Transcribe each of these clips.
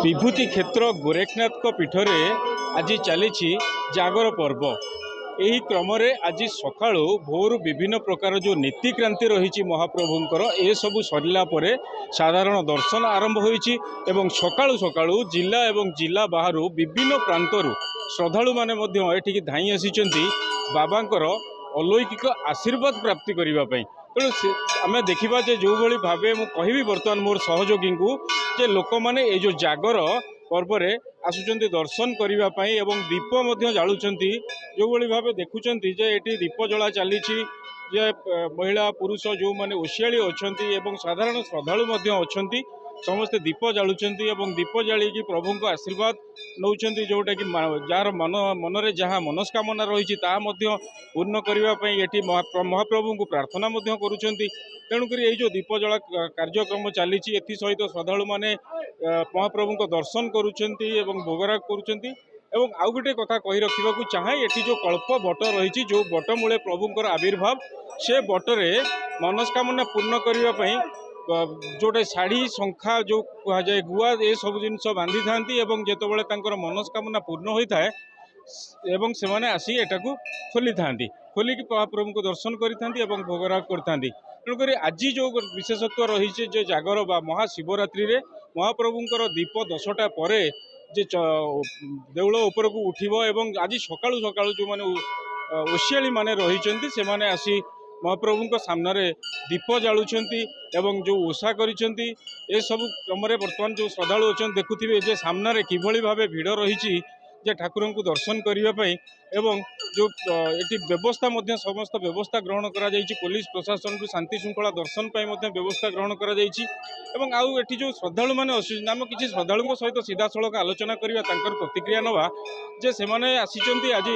विभूति क्षेत्र गोरखनाथ पीठर आज चली जागर पर्व। यही क्रम आज सका भोर विभिन्न प्रकार जो नीतिक्रांति रही महाप्रभुंकर ए सबू सरला साधारण दर्शन आरंभ होती सकाळु सकाळु जिला एवं जिला बाहर विभिन्न प्रांतर श्रद्धालु माने धाई आसी बाबांकर अलौकिक आशीर्वाद प्राप्ति करने। तेणु आम देखा जो भाई भाव मुझे बर्तमान मोर सहयोगी को जे लोक मैंने ये जो जागर पर्व आसुंच दर्शन करने एवं दीप जालुंट जो भाव देखुं ये दीप जला चली महिला पुरुष जो मैंने ओशियाली अच्छा साधारण श्रद्धालु अच्छा समस्ते दीप जालुंट दीप जाली प्रभु को आशीर्वाद नौ जोटा कि जार मनरे जहाँ मनस्कामना रही पूर्ण करने ये महाप्रभु को प्रार्थना तेणुक जो दीप जला कार्यक्रम चली सहित श्रद्धालु मैंने महाप्रभु को दर्शन करुँच भोगराग करुँच। आउ गोटे कथा कही रखा चाहे ये जो कल्प बट रही जो बट मूले प्रभुंर आविर्भाव से बटरे मनस्कामना पूर्ण करने जोटे शाढ़ी शंखा जो कहुए गुआ ये सब जिन बांधि था जो मनस्कामना पूर्ण होता है से मैंने आसी एटा को खोली था खोलिकी महाप्रभु को दर्शन करी भोगराग करता। तेणुक आज जो विशेषत्व रही जो जागर बा महाशिवरात्रि रे महाप्रभुंर दीप 10टा पर जे देउल उपर को उठिबो एवं आज सकाळु सकाळु जो माने ओशियाली माने रही से माने आसी महाप्रभु सामने दीप जालुंट एवं जो ओषा करिसेंती ए सब क्रम बर्तमान जो श्रद्धालु अच्छा देखुथिबे जे सामने किभली भाबे भीड़ रही जे ठाकुर को दर्शन करने एवं जो ये व्यवस्था समस्त व्यवस्था ग्रहण करा पुलिस प्रशासन को शांति श्रृंखला दर्शन व्यवस्था ग्रहण करा आउ एटी जो श्रद्धालु मैंने आम किसी श्रद्धालु सहित सीधा सड़क आलोचना करवा प्रतिक्रिया नवा जे से मैंने आसी आज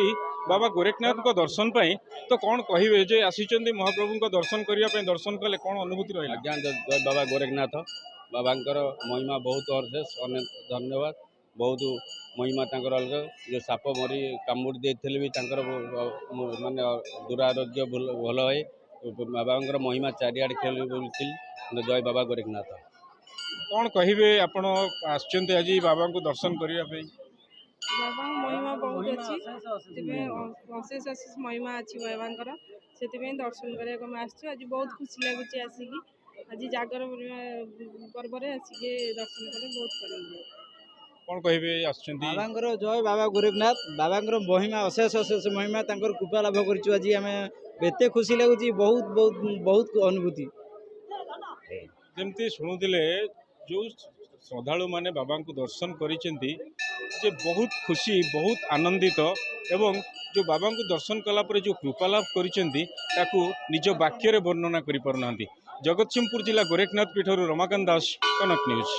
बाबा गोरखनाथ को दर्शन पाई तो कौन कहे जे आसी महाप्रभु को दर्शन करने दर्शन कले कौन अनुभूति रही? आज्ञा जय बाबा गोरखनाथ बाबांकर महिमा बहुत अशेष अनेक धन्यवाद बहुत महिमा तांकर अलग जो साप मरी कामुड़ी देते भी माने दुरारोग्य भल है बाबांकर महिमा चारिआड खेल बोलती जय बाबा गोरखनाथ। कौन कहे आपण आसुँच आज बाबा को दर्शन करने? बाबा महिमा बहुत अच्छी अशेष अशेष महिमा अच्छी बाबांकर से दर्शन करने आज बहुत खुशी लगुच आसिकी आज जागर पर्व आसिक दर्शन कर बहुत कर कौन कहे बाबांकर जय बाबा गोरखनाथ बाबांकर महिमा अशेष अशेष महिमा तांकर कृपा लाभ कर आज आम एत खुशी लगुच बहुत बहुत बहुत अनुभूति जमती शुणुले जो श्रद्धालु माने बाबा को दर्शन करिसेंती जे बहुत खुशी बहुत आनंदित एवं जो बाबा को दर्शन कलापर जो कृपा लाभ करिसेंती ताकू निज वाक्य वर्णना करि पारनांती। जगतसिंहपुर जिला गोरखनाथ पीठर रमाकांत दास, कनक न्यूज।